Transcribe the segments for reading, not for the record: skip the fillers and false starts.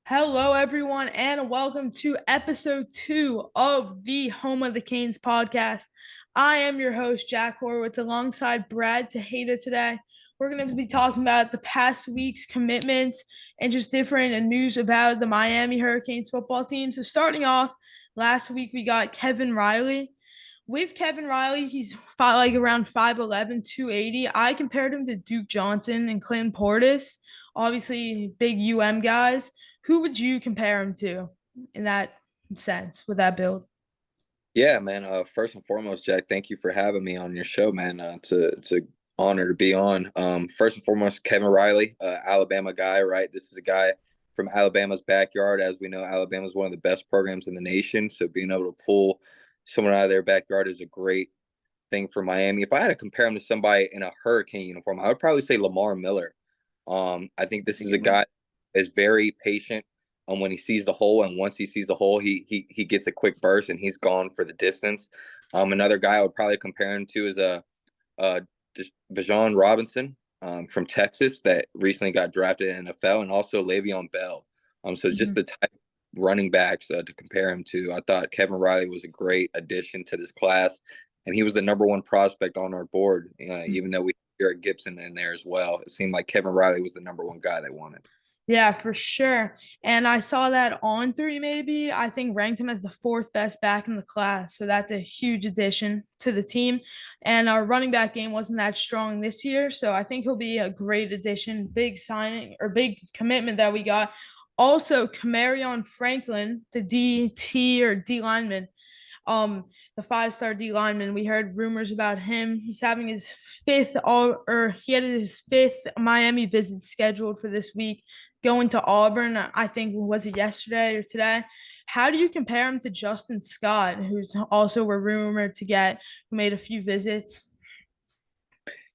Hello, everyone, and welcome to episode 2 of the Home of the Canes podcast. I am your host, Jack Horowitz, alongside Brad Tejeda today. We're going to be talking about the past week's commitments and just different news about the Miami Hurricanes football team. So, starting off, last week we got Kevin Riley. With Kevin Riley, he's like around 5'11, 280. I compared him to Duke Johnson and Clinton Portis, obviously big guys. Who would you compare him to in that sense with that build? Yeah, man. First and foremost, Jack, thank you for having me on your show, man. It's an honor to be on. First and foremost, Kevin Riley, Alabama guy, right? This is a guy from Alabama's backyard. As we know, Alabama is one of the best programs in the nation. So being able to pull someone out of their backyard is a great thing for Miami. If I had to compare him to somebody in a Hurricane uniform, I would probably say Lamar Miller. I think this is a guy that is very patient when he sees the hole, and once he sees the hole, he gets a quick burst and he's gone for the distance. Another guy I would probably compare him to is a Bijan Robinson from Texas that recently got drafted in the NFL, and also Le'Veon Bell. So just Mhm. the type of running backs to compare him to. I thought Kevin Riley was a great addition to this class, and he was the number one prospect on our board, even though we had Garrett Gibson in there as well. It seemed like Kevin Riley was the number one guy they wanted. Yeah, for sure. And I saw that on three, maybe. I think ranked him as the fourth best back in the class. So that's a huge addition to the team. And our running back game wasn't that strong this year. So I think he'll be a great addition, big signing or big commitment that we got. Also, Kamarion Franklin, the DT or D lineman, the five-star D lineman. We heard rumors about him. He's having his he had his fifth Miami visit scheduled for this week, going to Auburn. I think was it yesterday or today. How do you compare him to Justin Scott, who's also were rumored to get, who made a few visits?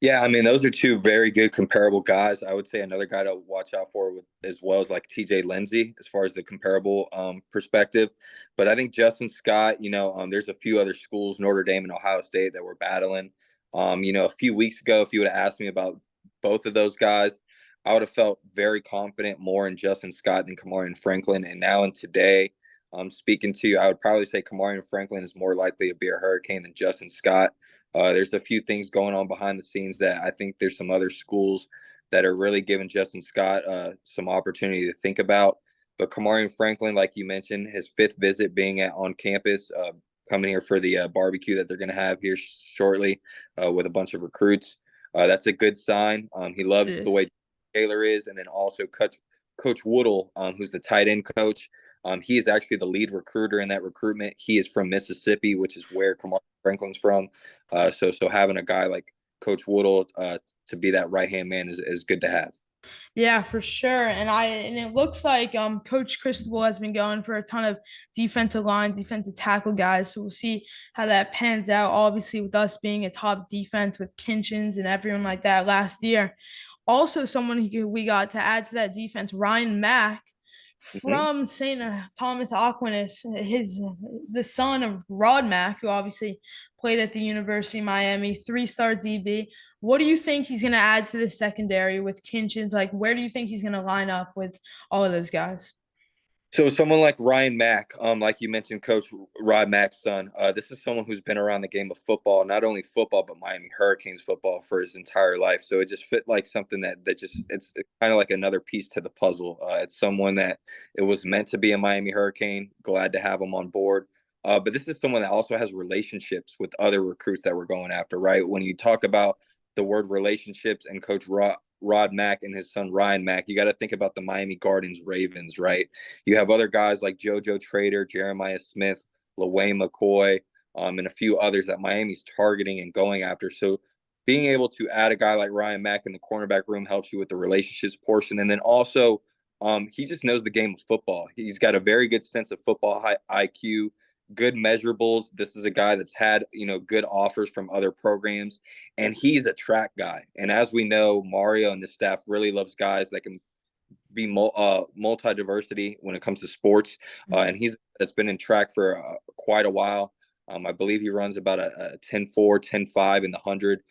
Yeah, I mean, those are two very good comparable guys. I would say another guy to watch out for with, as well as like TJ Lindsey as far as the comparable perspective. But I think Justin Scott, there's a few other schools, Notre Dame and Ohio State, that were battling. A few weeks ago, if you would have asked me about both of those guys, I would have felt very confident more in Justin Scott than Kamarion Franklin. And now and today, speaking to you, I would probably say Kamarion Franklin is more likely to be a Hurricane than Justin Scott. There's a few things going on behind the scenes that I think there's some other schools that are really giving Justin Scott some opportunity to think about. But Kamarion Franklin, like you mentioned, his fifth visit being on campus, coming here for the barbecue that they're going to have here shortly with a bunch of recruits. That's a good sign. He loves the way Taylor is, and then also Coach Woodle, who's the tight end coach. He is actually the lead recruiter in that recruitment. He is from Mississippi, which is where Kamarion Franklin's from. So having a guy like Coach Woodle to be that right hand man is good to have. Yeah, for sure. And it looks like Coach Cristobal has been going for a ton of defensive line, defensive tackle guys. So we'll see how that pans out. Obviously, with us being a top defense with Kinchins and everyone like that last year. Also, someone we got to add to that defense, Ryan Mack Mm-hmm. from St. Thomas Aquinas, the son of Rod Mack, who obviously played at the University of Miami, three-star DB. What do you think he's going to add to the secondary with Kinchins? Like, where do you think he's going to line up with all of those guys? So someone like Ryan Mack, like you mentioned, Coach Rod Mack's son, this is someone who's been around the game of football, not only football but Miami Hurricanes football for his entire life. So it just fit like something that just it's kind of like another piece to the puzzle. It's someone that it was meant to be a Miami Hurricane. Glad to have him on board. But this is someone that also has relationships with other recruits that we're going after, right? When you talk about the word relationships and Coach Rod Mack and his son Ryan Mack, you got to think about the Miami Gardens Ravens, right? You have other guys like JoJo Trader, Jeremiah Smith, LaWayne McCoy, and a few others that Miami's targeting and going after. So being able to add a guy like Ryan Mack in the cornerback room helps you with the relationships portion. And then also, he just knows the game of football. He's got a very good sense of football IQ, good measurables. This is a guy that's had, good offers from other programs, and he's a track guy. And as we know, Mario and the staff really loves guys that can be multi-diversity when it comes to sports. And he's that's been in track for quite a while. I believe he runs about a 10.4, 10.5 in the 100.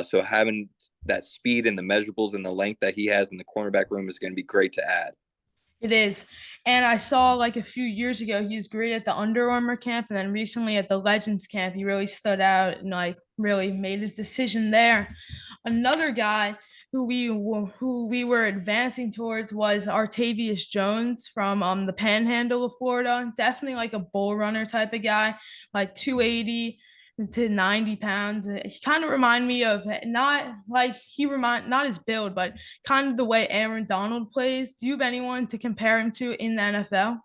So having that speed and the measurables and the length that he has in the cornerback room is going to be great to add. It is. And I saw like a few years ago, he was great at the Under Armour camp. And then recently at the Legends camp, he really stood out and like really made his decision there. Another guy who we were advancing towards was Artavius Jones from the Panhandle of Florida. Definitely like a bull runner type of guy, like 280 to 90 pounds. He kind of remind me of not his build, but kind of the way Aaron Donald plays. Do you have anyone to compare him to in the NFL?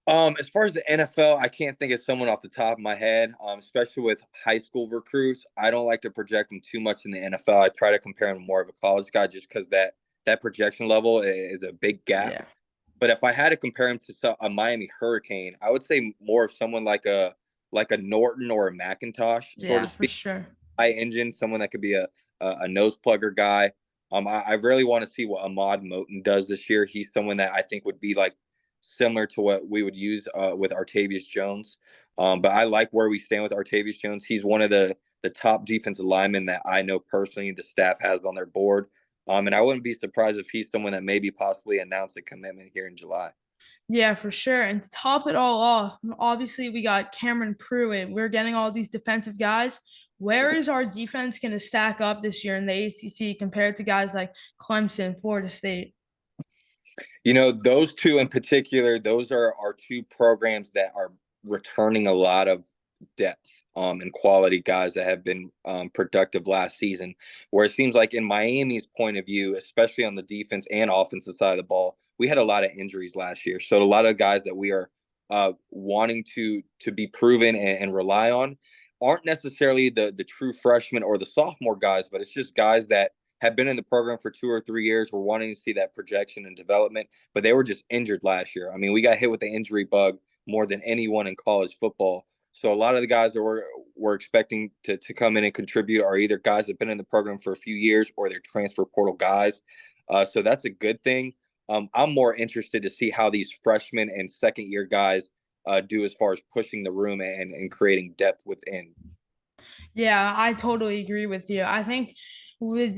As far as the NFL, I can't think of someone off the top of my head. Especially with high school recruits, I don't like to project them too much in the NFL. I try to compare him more of a college guy, just because that projection level is a big gap. Yeah, But if I had to compare him to a Miami Hurricane, I would say more of someone like a Norton or a McIntosh, so to yeah, for speak. sure. High engine, someone that could be a nose plugger guy. I really want to see what Ahmad Moten does this year. He's someone that I think would be like similar to what we would use with Artavius Jones. But I like where we stand with Artavius Jones. He's one of the top defensive linemen that I know personally the staff has on their board. And I wouldn't be surprised if he's someone that maybe possibly announced a commitment here in July. Yeah, for sure. And to top it all off, obviously we got Cameron Pruitt. We're getting all these defensive guys. Where is our defense going to stack up this year in the ACC compared to guys like Clemson, Florida State? Those two in particular, those are our two programs that are returning a lot of depth and quality guys that have been productive last season. Where it seems like in Miami's point of view, especially on the defense and offensive side of the ball, we had a lot of injuries last year. So a lot of guys that we are wanting to be proven and rely on aren't necessarily the true freshmen or the sophomore guys, but it's just guys that have been in the program for 2 or 3 years. We're wanting to see that projection and development, but they were just injured last year. I mean, we got hit with the injury bug more than anyone in college football. So a lot of the guys that we're expecting to come in and contribute are either guys that have been in the program for a few years or they're transfer portal guys. So that's a good thing. I'm more interested to see how these freshmen and second year guys do as far as pushing the room and creating depth within. Yeah, I totally agree with you. I think with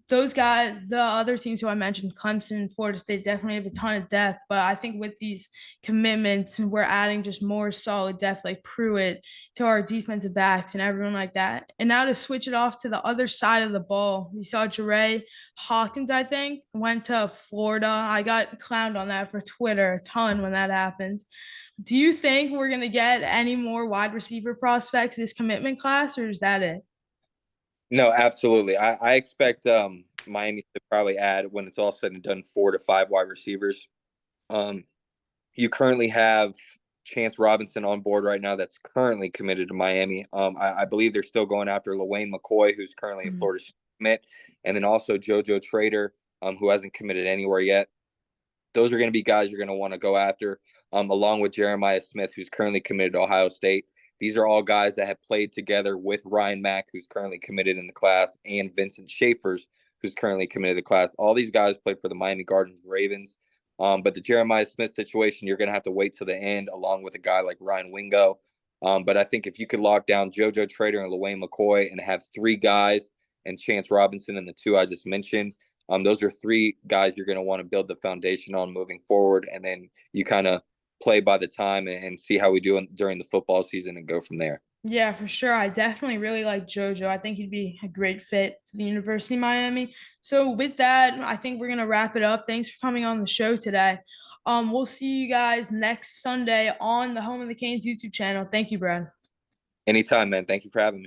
those guys, the other teams who I mentioned, Clemson, Florida State, definitely have a ton of depth. But I think with these commitments, we're adding just more solid depth like Pruitt to our defensive backs and everyone like that. And now to switch it off to the other side of the ball, we saw Jere Hawkins, I think, went to Florida. I got clowned on that for Twitter a ton when that happened. Do you think we're going to get any more wide receiver prospects this commitment class, or is that it? No, absolutely. I expect Miami to probably add, when it's all said and done, 4 to 5 wide receivers. Um, you currently have Chance Robinson on board right now that's currently committed to Miami. I believe they're still going after LaWayne McCoy, who's currently a Mhm. Florida commit, and then also JoJo Trader, who hasn't committed anywhere yet. Those are going to be guys you're going to want to go after, along with Jeremiah Smith, who's currently committed to Ohio State. These are all guys that have played together with Ryan Mack, who's currently committed in the class, and Vincent Schaefer's, who's currently committed to the class. All these guys played for the Miami Gardens Ravens. But the Jeremiah Smith situation, you're going to have to wait till the end, along with a guy like Ryan Wingo. But I think if you could lock down JoJo Trader and LaWayne McCoy and have 3 guys and Chance Robinson and the 2 I just mentioned, those are 3 guys you're going to want to build the foundation on moving forward, and then you kind of play by the time and see how we do during the football season and go from there. Yeah, for sure. I definitely really like JoJo. I think he'd be a great fit to the University of Miami. So with that, I think we're gonna wrap it up. Thanks for coming on the show today. We'll see you guys next Sunday on the Home of the Canes YouTube channel. Thank you, Brad. Anytime, man. Thank you for having me.